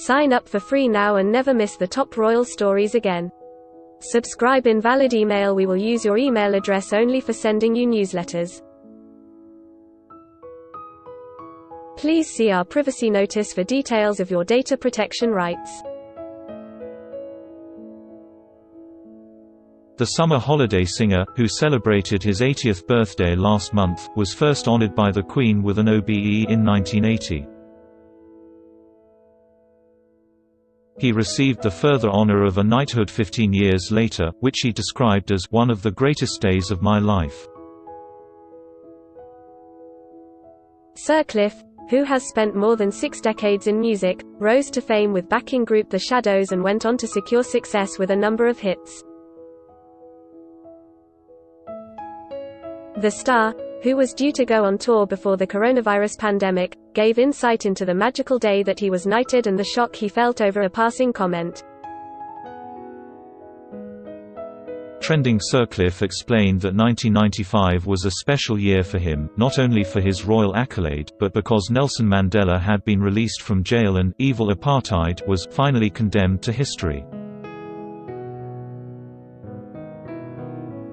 Sign up for free now and never miss the top royal stories again. Subscribe. Invalid email. We will use your email address only for sending you newsletters. Please see our privacy notice for details of your data protection rights. The summer holiday singer, who celebrated his 80th birthday last month, was first honored by the Queen with an OBE in 1980. He received the further honor of a knighthood 15 years later, which he described as one of the greatest days of my life. Sir Cliff, who has spent more than 6 decades in music, rose to fame with backing group The Shadows and went on to secure success with a number of hits. The star, who was due to go on tour before the coronavirus pandemic, gave insight into the magical day that he was knighted and the shock he felt over a passing comment. Trending Sir Cliff explained that 1995 was a special year for him, not only for his royal accolade, but because Nelson Mandela had been released from jail and evil apartheid was finally condemned to history.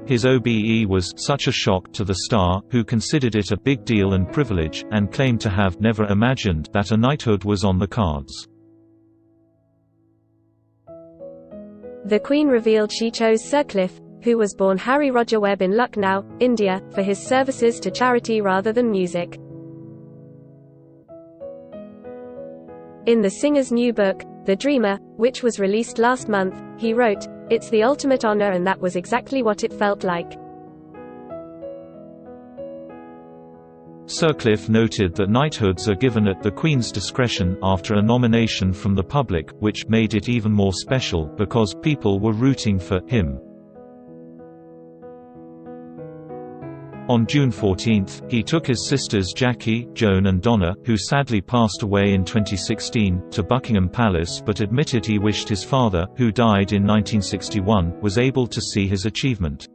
His OBE was such a shock to the star, who considered it a big deal and privilege, and claimed to have never imagined that a knighthood was on the cards. The Queen revealed she chose Sir Cliff, who was born Harry Roger Webb in Lucknow, India, for his services to charity rather than music. In the singer's new book, The Dreamer, which was released last month, he wrote, "It's the ultimate honor and that was exactly what it felt like." Sir Cliff noted that knighthoods are given at the Queen's discretion after a nomination from the public, which made it even more special because people were rooting for him. On June 14, he took his sisters Jackie, Joan and Donna, who sadly passed away in 2016, to Buckingham Palace but admitted he wished his father, who died in 1961, was able to see his achievement.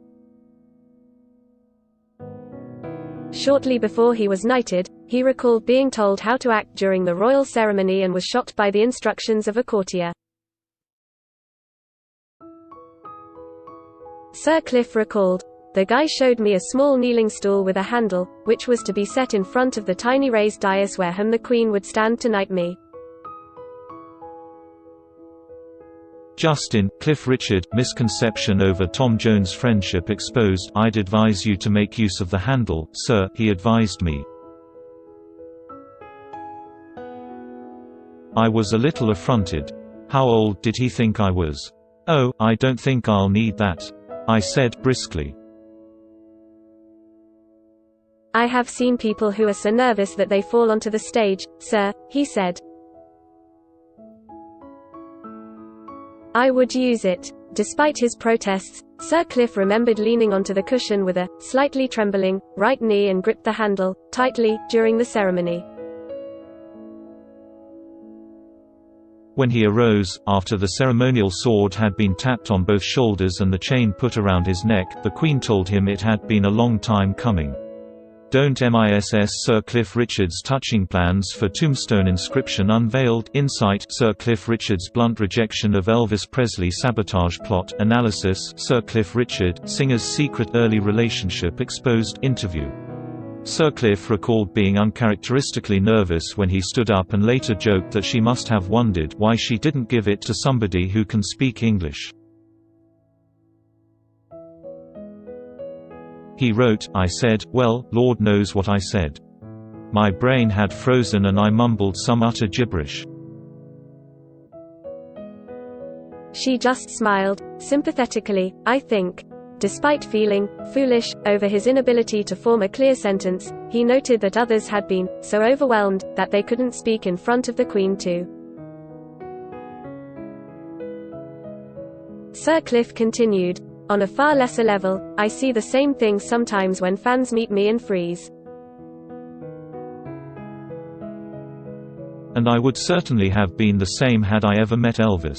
Shortly before he was knighted, he recalled being told how to act during the royal ceremony and was shocked by the instructions of a courtier. Sir Cliff recalled, "The guy showed me a small kneeling stool with a handle, which was to be set in front of the tiny raised dais where the Queen would stand to knight me. Justin, Cliff Richard, misconception over Tom Jones' friendship exposed. I'd advise you to make use of the handle, sir, he advised me. I was a little affronted. How old did he think I was? Oh, I don't think I'll need that, I said briskly. I have seen people who are so nervous that they fall onto the stage, sir, he said. I would use it. Despite his protests, Sir Cliff remembered leaning onto the cushion with a slightly trembling right knee and gripped the handle tightly during the ceremony. When he arose, after the ceremonial sword had been tapped on both shoulders and the chain put around his neck, the Queen told him it had been a long time coming. Don't miss Sir Cliff Richard's touching plans for tombstone inscription unveiled. Insight: Sir Cliff Richard's blunt rejection of Elvis Presley sabotage plot. Analysis: Sir Cliff Richard, singer's secret early relationship exposed. Interview: Sir Cliff recalled being uncharacteristically nervous when he stood up and later joked that she must have wondered why she didn't give it to somebody who can speak English. He wrote, I said, well, Lord knows what I said. My brain had frozen and I mumbled some utter gibberish. She just smiled, sympathetically, I think. Despite feeling foolish over his inability to form a clear sentence, he noted that others had been so overwhelmed that they couldn't speak in front of the Queen too. Sir Cliff continued, on a far lesser level, I see the same thing sometimes when fans meet me and freeze. And I would certainly have been the same had I ever met Elvis.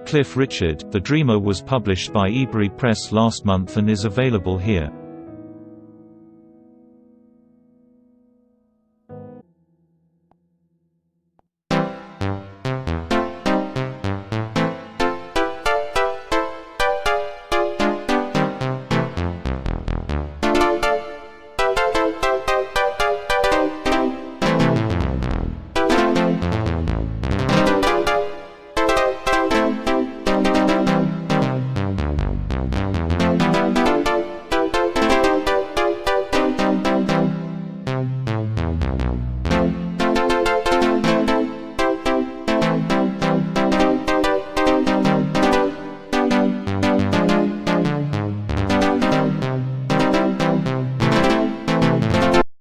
Cliff Richard, The Dreamer was published by Ebury Press last month and is available here.